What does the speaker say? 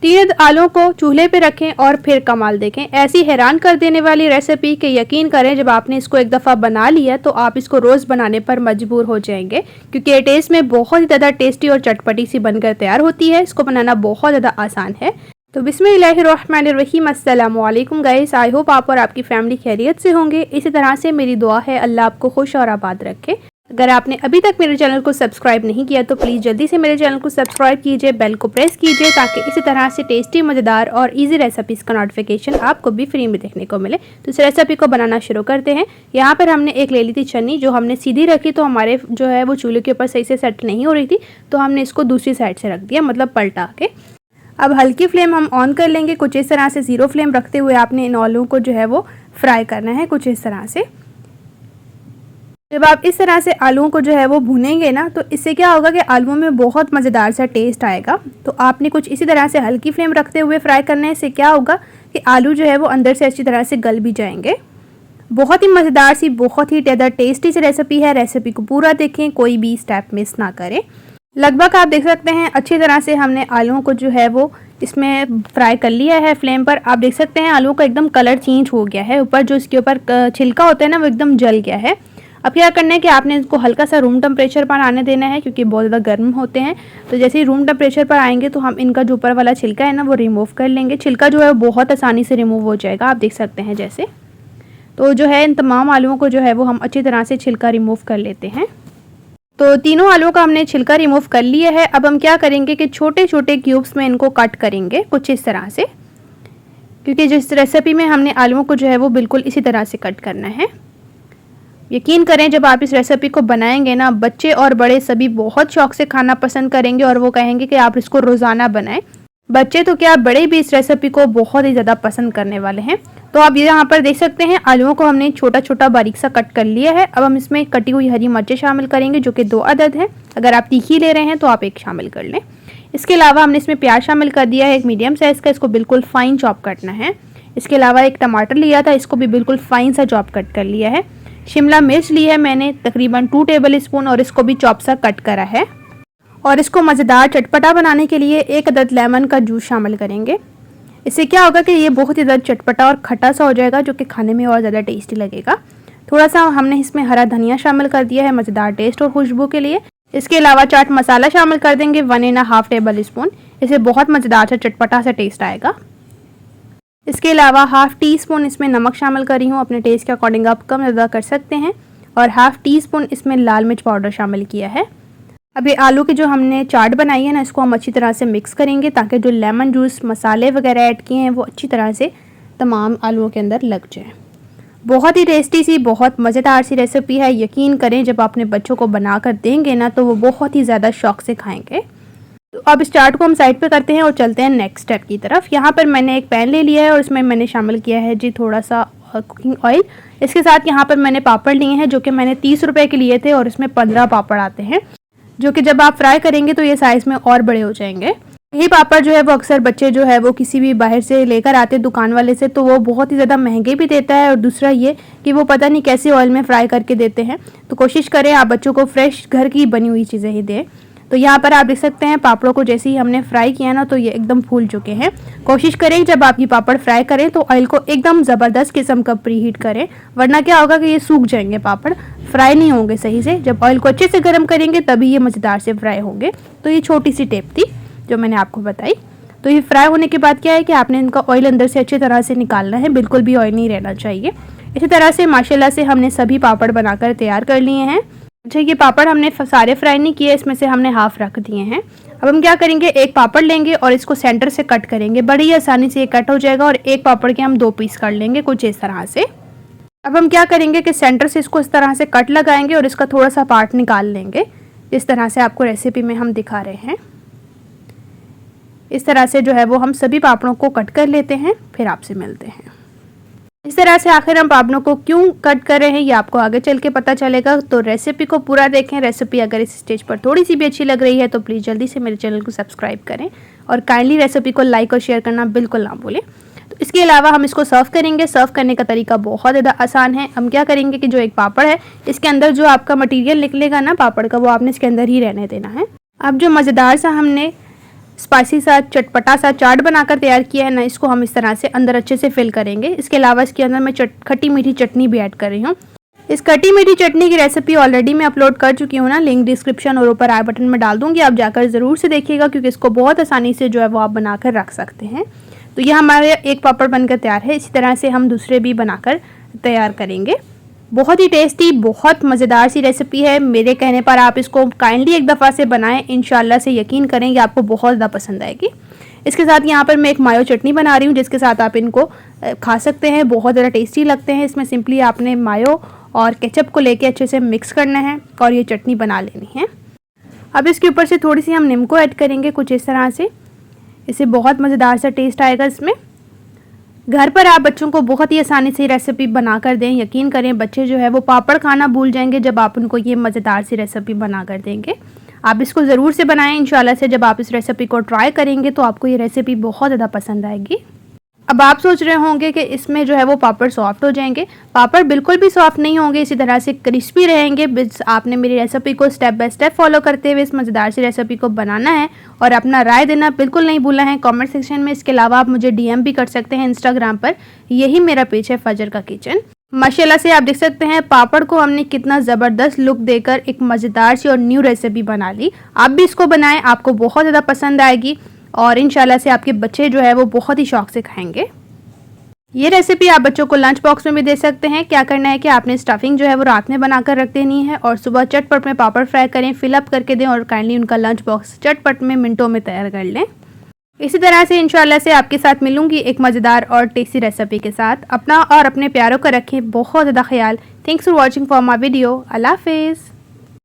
3 आलूओं को चूल्हे पे रखें और फिर कमाल देखें। ऐसी हैरान कर देने वाली रेसिपी कि यकीन करें जब आपने इसको एक दफ़ा बना लिया तो आप इसको रोज़ बनाने पर मजबूर हो जाएंगे, क्योंकि ये टेस्ट में बहुत ही ज़्यादा टेस्टी और चटपटी सी बनकर तैयार होती है। इसको बनाना बहुत ज़्यादा आसान है। तो बिस्मिल्लाहिर्रहमानिर्रहीम, अस्सलाम वालेकुम गाइस। आई होप आप और आपकी फैमिली खैरियत से होंगे। इसी तरह से मेरी दुआ है अल्लाह आपको खुश और आबाद रखे। अगर आपने अभी तक मेरे चैनल को सब्सक्राइब नहीं किया तो प्लीज़ जल्दी से मेरे चैनल को सब्सक्राइब कीजिए, बेल को प्रेस कीजिए ताकि इसी तरह से टेस्टी, मज़ेदार और इजी रेसिपीज़ का नोटिफिकेशन आपको भी फ्री में देखने को मिले। तो इस रेसिपी को बनाना शुरू करते हैं। यहाँ पर हमने एक ले ली थी छन्नी, जो हमने सीधी रखी तो हमारे जो है वो चूल्हे के ऊपर सही से सेट नहीं हो रही थी, तो हमने इसको दूसरी साइड से रख दिया, मतलब पलटा के। अब हल्की फ्लेम हम ऑन कर लेंगे। कुछ इस तरह से 0 फ्लेम रखते हुए आपने इन आलूओं को जो है वो फ्राई करना है, कुछ इस तरह से। जब आप इस तरह से आलूओं को जो है वो भूनेंगे ना, तो इससे क्या होगा कि आलूओं में बहुत मज़ेदार सा टेस्ट आएगा। तो आपने कुछ इसी तरह से हल्की फ्लेम रखते हुए फ्राई करना है। इससे क्या होगा कि आलू जो है वो अंदर से अच्छी तरह से गल भी जाएंगे। बहुत ही मज़ेदार सी, बहुत ही ज़्यादा टेस्टी सी रेसिपी है। रेसिपी को पूरा देखें, कोई भी स्टेप मिस ना करें। लगभग आप देख सकते हैं अच्छी तरह से हमने आलूओं को जो है वो इसमें फ्राई कर लिया है फ्लेम पर। आप देख सकते हैं आलूओं का एकदम कलर चेंज हो गया है। ऊपर जो इसके ऊपर छिलका होता है ना, वो एकदम जल गया है। अब क्या करना है कि आपने इसको हल्का सा रूम टेम्परेचर पर आने देना है, क्योंकि बहुत ज़्यादा गर्म होते हैं। तो जैसे ही रूम टेम्परेचर पर आएंगे तो हम इनका जो ऊपर वाला छिलका है ना वो रिमूव कर लेंगे। छिलका जो है वो बहुत आसानी से रिमूव हो जाएगा, आप देख सकते हैं जैसे। तो जो है इन तमाम आलूओं को जो है वो हम अच्छी तरह से छिलका रिमूव कर लेते हैं। तो तीनों आलूओं का हमने छिलका रिमूव कर लिया है। अब हम क्या करेंगे कि छोटे छोटे क्यूब्स में इनको कट करेंगे, कुछ इस तरह से, क्योंकि जिस रेसिपी में हमने आलूओं को जो है वो बिल्कुल इसी तरह से कट करना है। यकीन करें जब आप इस रेसिपी को बनाएंगे ना, बच्चे और बड़े सभी बहुत शौक से खाना पसंद करेंगे और वो कहेंगे कि आप इसको रोज़ाना बनाएं। बच्चे तो क्या, बड़े भी इस रेसिपी को बहुत ही ज़्यादा पसंद करने वाले हैं। तो आप यहाँ पर देख सकते हैं आलूओं को हमने छोटा छोटा बारीक सा कट कर लिया है। अब हम इसमें कटी हुई हरी मिर्चें शामिल करेंगे, जो कि 2 अदद हैं। अगर आप तीखी ले रहे हैं तो आप 1 शामिल कर लें। इसके अलावा हमने इसमें प्याज शामिल कर दिया है, एक मीडियम साइज़ का, इसको बिल्कुल फाइन चॉप करना है। इसके अलावा एक टमाटर लिया था, इसको भी बिल्कुल फाइन सा चॉप कट कर लिया है। शिमला मिर्च ली है मैंने तकरीबन 2 टेबल स्पून, और इसको भी चॉप सा कट करा है। और इसको मज़ेदार चटपटा बनाने के लिए 1 अदद लेमन का जूस शामिल करेंगे। इससे क्या होगा कि ये बहुत ही ज़्यादा चटपटा और खट्टा सा हो जाएगा, जो कि खाने में और ज़्यादा टेस्टी लगेगा। थोड़ा सा हमने इसमें हरा धनिया शामिल कर दिया है मज़ेदार टेस्ट और खुशबू के लिए। इसके अलावा चाट मसाला शामिल कर देंगे 1.5 टेबल स्पून। इससे बहुत मज़ेदार सा चटपटा सा टेस्ट आएगा। इसके अलावा ½ टीस्पून इसमें नमक शामिल कर रही हूँ, अपने टेस्ट के अकॉर्डिंग आप कम ज़्यादा कर सकते हैं। और ½ टीस्पून इसमें लाल मिर्च पाउडर शामिल किया है। अब ये आलू की जो हमने चाट बनाई है ना, इसको हम अच्छी तरह से मिक्स करेंगे ताकि जो लेमन जूस, मसाले वगैरह ऐड किए हैं वो अच्छी तरह से तमाम आलूओं के अंदर लग जाए। बहुत ही टेस्टी सी, बहुत मज़ेदार सी रेसिपी है। यकीन करें जब आपने बच्चों को बना कर देंगे ना तो वो बहुत ही ज़्यादा शौक से खाएंगे। तो अब इस चाट को हम साइड पे करते हैं और चलते हैं नेक्स्ट स्टेप की तरफ। यहाँ पर मैंने एक पैन ले लिया है और इसमें मैंने शामिल किया है जी थोड़ा सा कुकिंग ऑयल। इसके साथ यहाँ पर मैंने पापड़ लिए हैं, जो कि मैंने 30 रुपए के लिए थे, और इसमें 15 पापड़ आते हैं, जो कि जब आप फ्राई करेंगे तो ये साइज़ में और बड़े हो जाएंगे। यही पापड़ जो है वो अक्सर बच्चे जो है वो किसी भी बाहर से लेकर आते दुकान वाले से, तो वो बहुत ही ज़्यादा महंगे भी देता है, और दूसरा ये कि वो पता नहीं कैसे ऑयल में फ्राई करके देते हैं। तो कोशिश करें आप बच्चों को फ्रेश घर की बनी हुई चीज़ें ही दें। तो यहाँ पर आप देख सकते हैं पापड़ों को जैसे ही हमने फ्राई किया ना, तो ये एकदम फूल चुके हैं। कोशिश करें जब आप ये पापड़ फ्राई करें तो ऑयल को एकदम ज़बरदस्त किस्म का प्रीहीट करें, वरना क्या होगा कि ये सूख जाएंगे, पापड़ फ्राई नहीं होंगे सही से। जब ऑयल को अच्छे से गर्म करेंगे तभी ये मज़ेदार से फ्राई होंगे। तो ये छोटी सी टिप थी जो मैंने आपको बताई। तो ये फ्राई होने के बाद क्या है कि आपने इनका ऑयल अंदर से अच्छी तरह से निकालना है, बिल्कुल भी ऑयल नहीं रहना चाहिए। इसी तरह से माशाल्लाह से हमने सभी पापड़ बनाकर तैयार कर लिए हैं। अच्छा, ये पापड़ हमने सारे फ्राई नहीं किए, इसमें से हमने हाफ रख दिए हैं। अब हम क्या करेंगे, एक पापड़ लेंगे और इसको सेंटर से कट करेंगे। बड़ी आसानी से ये कट हो जाएगा, और एक पापड़ के हम 2 पीस कर लेंगे, कुछ इस तरह से। अब हम क्या करेंगे कि सेंटर से इसको इस तरह से कट लगाएंगे और इसका थोड़ा सा पार्ट निकाल लेंगे, इस तरह से आपको रेसिपी में हम दिखा रहे हैं। इस तरह से जो है वो हम सभी पापड़ों को कट कर लेते हैं, फिर आपसे मिलते हैं। इस तरह से आखिर हम पापड़ों को क्यों कट कर रहे हैं ये आपको आगे चल के पता चलेगा। तो रेसिपी को पूरा देखें। रेसिपी अगर इस स्टेज पर थोड़ी सी भी अच्छी लग रही है तो प्लीज़ जल्दी से मेरे चैनल को सब्सक्राइब करें, और काइंडली रेसिपी को लाइक और शेयर करना बिल्कुल ना भूलें। तो इसके अलावा हम इसको सर्व करेंगे। सर्व करने का तरीका बहुत ज़्यादा आसान है। हम क्या करेंगे कि जो एक पापड़ है, इसके अंदर जो आपका मटीरियल निकलेगा ना पापड़ का, वो आपने इसके अंदर ही रहने देना है। अब जो मज़ेदार सा हमने स्पाइसी सा चटपटा सा चाट बनाकर तैयार किया है ना, इसको हम इस तरह से अंदर अच्छे से फिल करेंगे। इसके अलावा इसके अंदर मैं खट्टी मीठी चटनी भी ऐड कर रही हूँ। इस खट्टी मीठी चटनी की रेसिपी ऑलरेडी मैं अपलोड कर चुकी हूँ ना, लिंक डिस्क्रिप्शन और ऊपर आई बटन में डाल दूँगी, आप जाकर ज़रूर से देखिएगा, क्योंकि इसको बहुत आसानी से जो है वो आप बनाकर रख सकते हैं। तो यह हमारे एक पापड़ बनकर तैयार है। इसी तरह से हम दूसरे भी बनाकर तैयार करेंगे। बहुत ही टेस्टी, बहुत मज़ेदार सी रेसिपी है। मेरे कहने पर आप इसको काइंडली एक दफ़ा से बनाएं, इंशाल्लाह से यकीन करेंगे आपको बहुत ज़्यादा पसंद आएगी। इसके साथ यहाँ पर मैं एक मायो चटनी बना रही हूँ, जिसके साथ आप इनको खा सकते हैं, बहुत ज़्यादा टेस्टी लगते हैं। इसमें सिंपली आपने मायो और केचप को लेके अच्छे से मिक्स करना है और ये चटनी बना लेनी है। अब इसके ऊपर से थोड़ी सी हम नींबू ऐड करेंगे कुछ इस तरह से, इससे बहुत मज़ेदार सा टेस्ट आएगा इसमें। घर पर आप बच्चों को बहुत ही आसानी से रेसिपी बना कर दें, यकीन करें बच्चे जो है वो पापड़ खाना भूल जाएंगे जब आप उनको ये मज़ेदार सी रेसिपी बना कर देंगे। आप इसको ज़रूर से बनाएं, इंशाल्लाह से जब आप इस रेसिपी को ट्राई करेंगे तो आपको ये रेसिपी बहुत ज़्यादा पसंद आएगी। अब आप सोच रहे होंगे कि इसमें जो है वो पापड़ सॉफ्ट हो जाएंगे। पापड़ बिल्कुल भी सॉफ्ट नहीं होंगे, इसी तरह से क्रिस्पी रहेंगे। बस आपने मेरी रेसिपी को स्टेप बाय स्टेप फॉलो करते हुए इस मज़ेदार सी रेसिपी को बनाना है और अपना राय देना बिल्कुल नहीं भूलना है कमेंट सेक्शन में। इसके अलावा आप मुझे DM भी कर सकते हैं इंस्टाग्राम पर, यही मेरा पेज है फजर का किचन। माशाल्लाह से आप देख सकते हैं पापड़ को हमने कितना ज़बरदस्त लुक देकर एक मज़ेदार सी और न्यू रेसिपी बना ली। आप भी इसको बनाएं, आपको बहुत ज़्यादा पसंद आएगी और इंशाल्लाह से आपके बच्चे जो है वो बहुत ही शौक से खाएंगे। ये रेसिपी आप बच्चों को लंच बॉक्स में भी दे सकते हैं। क्या करना है कि आपने स्टफिंग जो है वो रात में बनाकर रख देनी है और सुबह चटपट में पापड़ फ्राई करें, फिलअप करके दें और काइंडली उनका लंच बॉक्स चटपट में मिनटों में तैयार कर लें। इसी तरह से इंशाल्लाह से आपके साथ मिलूंगी एक मज़ेदार और टेस्टी रेसिपी के साथ। अपना और अपने प्यारों का रखें बहुत ज़्यादा ख्याल। Thanks for watching for my video. अल्लाह हाफिज़।